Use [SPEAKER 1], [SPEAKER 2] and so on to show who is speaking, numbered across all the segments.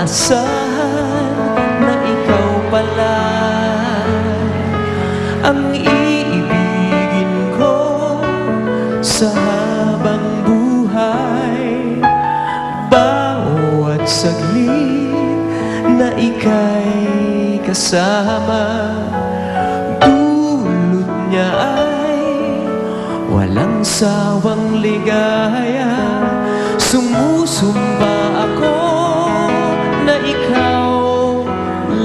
[SPEAKER 1] inaasahan na ikaw pala ang iibigin ko sa habang buhay. Bawat saglit na ika'y kasama, dulot niya ay walang sawang ligaya. Sumusumba ako na ikaw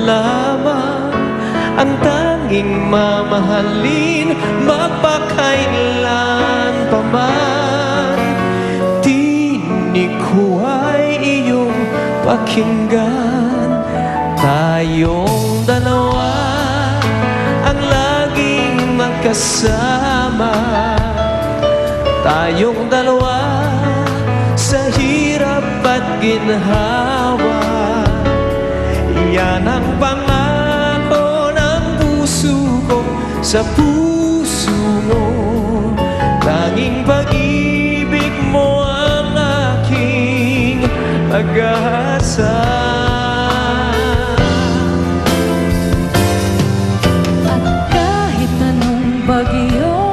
[SPEAKER 1] lamang ang tanging mamahalin magpakailan pa man. Tinig ko ay iyong pakinggan, tayong dalawa ang laging magkasama. Tayong dalawa sa hirap at ginhawa, yan ang pangako ng puso ko sa puso mo. Tanging pag-ibig mo ang aking pag-asa.
[SPEAKER 2] At kahit anong bagyo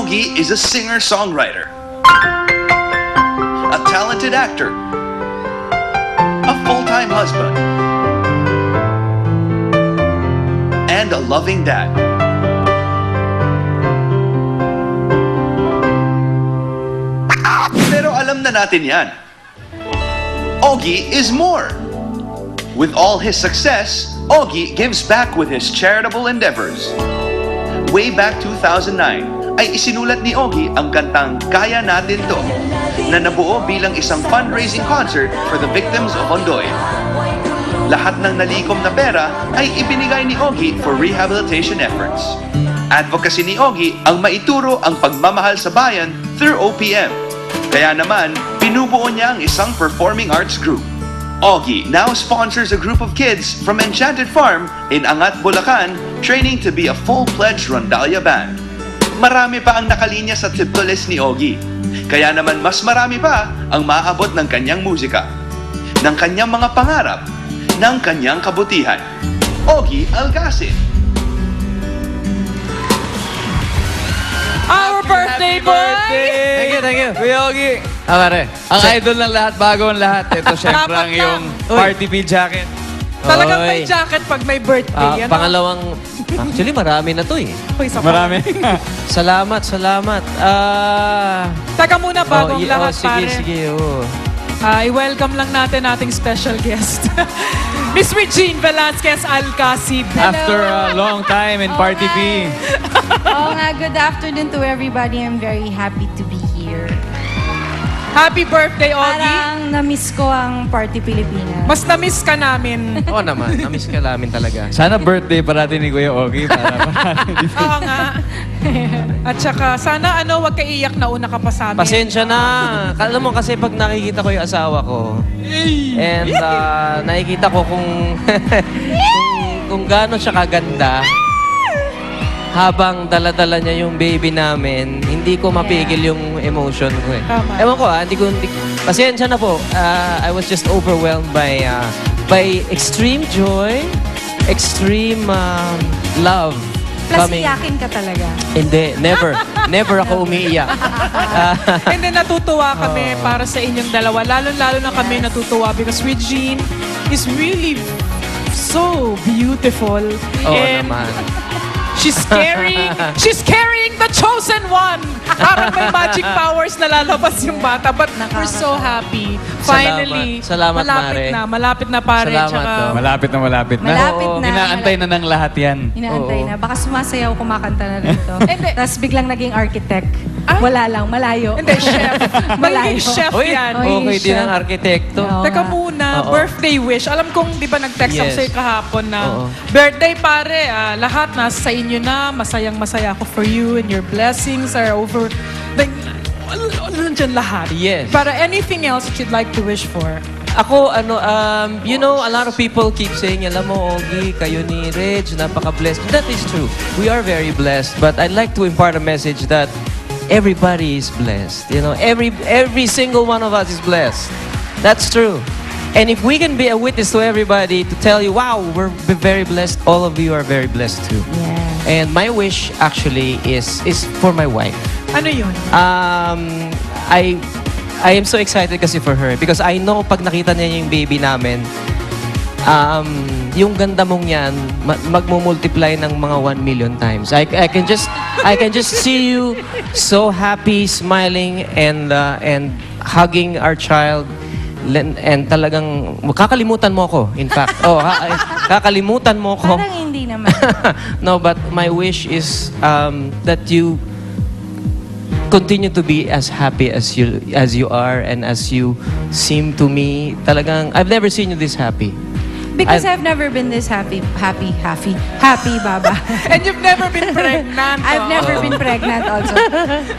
[SPEAKER 3] Ogie is a singer-songwriter, a talented actor, a full-time husband, and a loving dad. Pero alam na natin yan. Ogie is more. With all his success, Ogie gives back with his charitable endeavors. Way back 2009, ay isinulat ni Ogie ang kantang Kaya Natin To, na nabuo bilang isang fundraising concert for the victims of Ondoy. Lahat ng nalikom na pera ay ibinigay ni Ogie for rehabilitation efforts. Advocacy ni Ogie ang maituro ang pagmamahal sa bayan through OPM. Kaya naman, pinubuo niya ang isang performing arts group. Ogie now sponsors a group of kids from Enchanted Farm in Angat, Bulacan, training to be a full-fledged rondalla band. Marami pa ang nakalinya sa tipto list ni Ogie. Kaya naman mas marami pa ang maaabot ng kanyang musika, ng kanyang mga pangarap, ng kanyang kabutihan. Ogie Alcacid.
[SPEAKER 4] Our birthday boy!
[SPEAKER 5] Thank you, thank you.
[SPEAKER 4] Kuya Ogie.
[SPEAKER 5] Pare.
[SPEAKER 4] Ang idol ng lahat, bago ang lahat. Ito syempre ang iyong party peel jacket.
[SPEAKER 6] Talagang
[SPEAKER 5] Oy.
[SPEAKER 6] may jacket pag may birthday. Ano?
[SPEAKER 5] Pangalawang
[SPEAKER 1] Actually, marami na to eh.
[SPEAKER 5] Uy, isa pa.
[SPEAKER 4] Marami.
[SPEAKER 1] Salamat, salamat.
[SPEAKER 5] Teka muna bagong lahat,
[SPEAKER 1] sige,
[SPEAKER 5] pare.
[SPEAKER 1] sige. Oh.
[SPEAKER 5] I-welcome lang natin ating special guest. Miss Regine Velasquez Alcacid.
[SPEAKER 4] After a long time in Party P.
[SPEAKER 2] Oo nga, good afternoon to everybody. I'm very happy to be here.
[SPEAKER 5] Happy birthday, Ogie.
[SPEAKER 2] Parang na-miss ko ang Party Pilipinas.
[SPEAKER 5] Mas na-miss ka namin.
[SPEAKER 1] Oo naman, namiss ka namin talaga.
[SPEAKER 4] Sana birthday parati ni Kuya Ogie para
[SPEAKER 5] Oo nga. At saka, sana wag ka iyak na una ka pa sa amin.
[SPEAKER 1] Pasensya na. Alam mo kasi pag nakikita ko yung asawa ko, and nakikita ko kung gaano siya kaganda, habang dala-dala niya yung baby namin, hindi ko mapigil yung emotion ko eh.
[SPEAKER 5] Tama.
[SPEAKER 1] Ewan ko pasensya na po. I was just overwhelmed by extreme joy, extreme love.
[SPEAKER 2] Plus, iyakin ka talaga.
[SPEAKER 1] Hindi, never. Never ako umiiyak.
[SPEAKER 5] And then natutuwa kami para sa inyong dalawa. Lalo-lalo na kami natutuwa because Regine is really so beautiful.
[SPEAKER 1] Oo
[SPEAKER 5] And
[SPEAKER 1] naman.
[SPEAKER 5] she's carrying the chosen one. Parang may magic powers na lalabas yung bata. But we're so happy. Finally,
[SPEAKER 1] Salamat,
[SPEAKER 5] malapit na pare.
[SPEAKER 1] Salamat,
[SPEAKER 5] Tsaka,
[SPEAKER 1] oh.
[SPEAKER 4] malapit na malapit na.
[SPEAKER 2] Malapit na.
[SPEAKER 4] Inaantay na ng lahat yan.
[SPEAKER 2] Inaantay
[SPEAKER 1] Oo.
[SPEAKER 2] na. Baka sumasayaw, kumakanta na rito.
[SPEAKER 5] Hindi.
[SPEAKER 2] Tapos biglang naging architect.
[SPEAKER 5] Ah?
[SPEAKER 2] Wala lang, malayo.
[SPEAKER 5] Hindi, chef.
[SPEAKER 2] Malayo.
[SPEAKER 5] Magiging chef
[SPEAKER 1] Uy,
[SPEAKER 5] yan.
[SPEAKER 2] Oy,
[SPEAKER 1] okay din
[SPEAKER 2] chef.
[SPEAKER 1] ang arkitekto.
[SPEAKER 2] Oo.
[SPEAKER 5] Teka
[SPEAKER 2] nga.
[SPEAKER 5] muna,
[SPEAKER 1] Oo.
[SPEAKER 5] birthday wish. Alam kong, di ba nag-text ako
[SPEAKER 1] Yes.
[SPEAKER 5] sa'yo kahapon na
[SPEAKER 1] Oo.
[SPEAKER 5] birthday pare, lahat nasa sa inyo na, masayang-masaya ako for you and your blessings are over. Like, nandiyan lahat.
[SPEAKER 1] Yes.
[SPEAKER 5] Para anything else that you'd like to wish for.
[SPEAKER 1] Ako, you know, a lot of people keep saying, alam mo, Ogie, kayo ni Reg, napaka-blessed. That is true. We are very blessed. But I'd like to impart a message that everybody is blessed. You know, every single one of us is blessed. That's true. And if we can be a witness to everybody to tell you, wow, we're very blessed, all of you are very blessed too.
[SPEAKER 2] Yeah.
[SPEAKER 1] And my wish actually is for my wife.
[SPEAKER 5] Ano yun?
[SPEAKER 1] I am so excited kasi for her because I know pag nakita niya yung baby namin, yung ganda mong yan, magmumultiply ng mga 1 million times. I can just see you so happy, smiling, and hugging our child. And talagang, kakalimutan mo ako, in fact. Kakalimutan mo ako.
[SPEAKER 2] Parang hindi naman.
[SPEAKER 1] No, but my wish is that you continue to be as happy as you are and as you seem to me. Talagang, I've never seen you this happy.
[SPEAKER 2] Because I've never been this happy, Baba.
[SPEAKER 5] And you've never been pregnant.
[SPEAKER 2] I've never been pregnant also.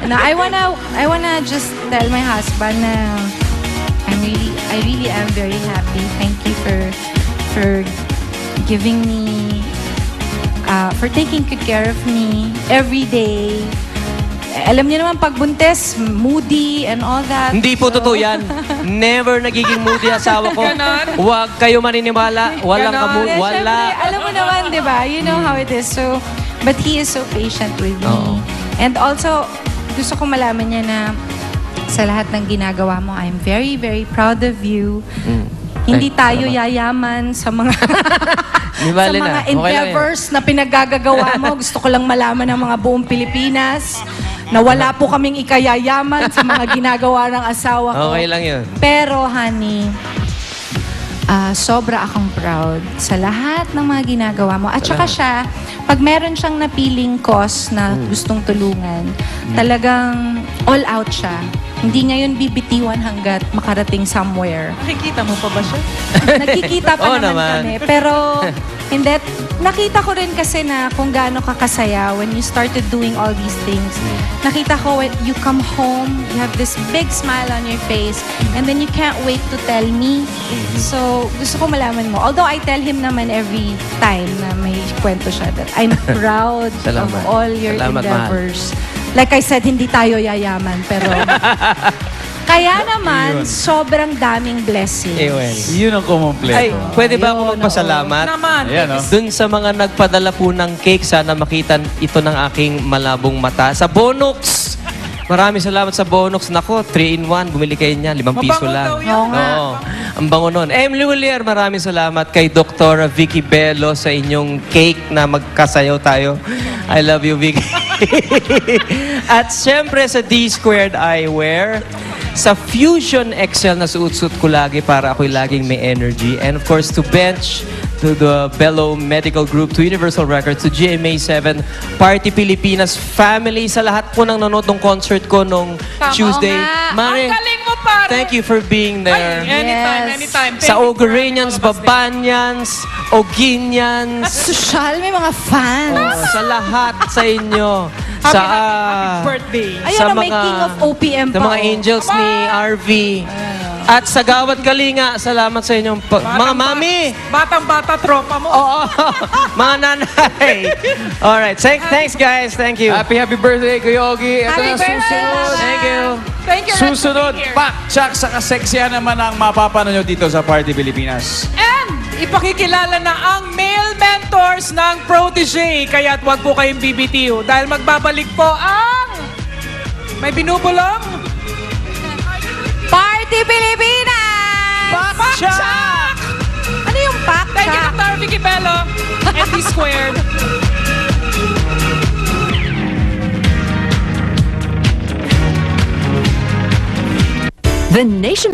[SPEAKER 2] No, I wanna just tell my husband na I really am very happy. Thank you for giving me, for taking good care of me every day. Alam niyo naman, pag buntes, moody and all that.
[SPEAKER 1] Hindi po totoo yan. Never nagiging moody asawa ko.
[SPEAKER 5] Ganon?
[SPEAKER 1] Huwag kayo maniniwala. Walang
[SPEAKER 5] Ganon?
[SPEAKER 1] kamu...
[SPEAKER 2] Syempre,
[SPEAKER 1] Wala.
[SPEAKER 2] alam mo naman, di ba? You know how it is. So, but he is so patient with me.
[SPEAKER 1] Oo.
[SPEAKER 2] And also, gusto ko malaman niya na sa lahat ng ginagawa mo, I'm very, very proud of you. Hindi
[SPEAKER 1] Ay,
[SPEAKER 2] tayo
[SPEAKER 1] salamat.
[SPEAKER 2] yayaman sa mga
[SPEAKER 1] Di
[SPEAKER 2] sa
[SPEAKER 1] bale na.
[SPEAKER 2] mga
[SPEAKER 1] Okay lang yan.
[SPEAKER 2] endeavors na pinaggagawa mo. Gusto ko lang malaman ng mga buong Pilipinas na wala po kaming ikayayaman sa mga ginagawa ng asawa ko.
[SPEAKER 1] Okay lang yun.
[SPEAKER 2] Pero, honey, sobra akong proud sa lahat ng mga ginagawa mo. At saka siya, pag meron siyang napiling cause na gustong tulungan, talagang all out siya. Hindi niya yun bibitiwan hanggat makarating somewhere.
[SPEAKER 5] Nakikita mo pa ba siya?
[SPEAKER 2] Nagkikita pa
[SPEAKER 1] Oo
[SPEAKER 2] naman
[SPEAKER 1] naman.
[SPEAKER 2] kami. Pero, hindi. Nakita ko rin kasi na kung gaano ka kasaya when you started doing all these things. Nakita ko when you come home, you have this big smile on your face, and then you can't wait to tell me. So, gusto ko malaman mo. Although I tell him naman every time na may kwento siya that I'm proud of
[SPEAKER 1] Salamat.
[SPEAKER 2] all your
[SPEAKER 1] Salamat, mahal.
[SPEAKER 2] endeavors. Like I said, hindi tayo yayaman, pero kaya naman, sobrang daming blessings.
[SPEAKER 1] Eh, well.
[SPEAKER 4] Yun ang kumumpleto.
[SPEAKER 1] Ay, pwede ba ako
[SPEAKER 2] Ayun,
[SPEAKER 1] magpasalamat?
[SPEAKER 5] Naman.
[SPEAKER 4] Ayan, oh.
[SPEAKER 1] Dun sa mga nagpadala po ng cake, sana makita ito ng aking malabong mata. Sa Bonux! Maraming salamat sa Bonox. Nako, 3-in-1. Bumili kayo niyan. 5 piso
[SPEAKER 5] Mabango
[SPEAKER 1] lang.
[SPEAKER 5] daw yan.
[SPEAKER 2] Oo nga.
[SPEAKER 1] Oo. Ang bango nun. Emily Willier, maraming salamat kay Dr. Vicky Bello sa inyong cake na magkasayaw tayo. I love you, Vicky. At syempre sa D-Squared Eyewear, sa Fusion Excel na suot-suot ko lagi para ako'y laging may energy. And of course, to Bench, to the Bello Medical Group, to Universal Records, to GMA7, Party Pilipinas family, sa lahat po ng nanood ng concert ko nung
[SPEAKER 5] Tama.
[SPEAKER 1] Tuesday.
[SPEAKER 2] Oo nga.
[SPEAKER 1] Mare,
[SPEAKER 5] Ang galing mo, pare.
[SPEAKER 1] thank you for being there.
[SPEAKER 5] Ay, anytime,
[SPEAKER 2] Yes.
[SPEAKER 5] anytime. Thank
[SPEAKER 1] Sa
[SPEAKER 5] you for
[SPEAKER 1] Oguranians,
[SPEAKER 5] all of us there.
[SPEAKER 1] Babanyans, Oginians,
[SPEAKER 2] Social, may mga fans.
[SPEAKER 1] sa lahat sa inyo.
[SPEAKER 5] Happy,
[SPEAKER 1] Sa
[SPEAKER 5] happy birthday.
[SPEAKER 2] Ayun na, may King of OPM
[SPEAKER 1] sa
[SPEAKER 2] pa.
[SPEAKER 1] mga
[SPEAKER 2] oh.
[SPEAKER 1] angels ni RV. At sa Gawad Kalinga, salamat sa inyong mga mami.
[SPEAKER 5] Batang-bata, tropa mo.
[SPEAKER 1] Oo, mga nanay. Alright, thanks guys. Thank you.
[SPEAKER 4] Happy birthday, Kuya Ogie. Ito
[SPEAKER 2] Happy
[SPEAKER 4] na
[SPEAKER 2] birthday,
[SPEAKER 4] susunod.
[SPEAKER 2] Mama.
[SPEAKER 1] Thank you.
[SPEAKER 5] Thank you. Rex, for
[SPEAKER 4] Susunod,
[SPEAKER 5] being here.
[SPEAKER 4] pak, tsak, sa kaseksiyan naman ang mapapanood nyo dito sa Party Pilipinas.
[SPEAKER 5] And ipakikilala na ang male mentors ng protege. Kaya't wag po kayong BBTO dahil magbabalik po ang may binubulong
[SPEAKER 2] Party Pilipinas!
[SPEAKER 5] Pakchak!
[SPEAKER 2] Ano yung
[SPEAKER 5] Thank you,
[SPEAKER 2] Pakchak?
[SPEAKER 5] Dr. Vicky Bello and D-Squared.
[SPEAKER 6] The nation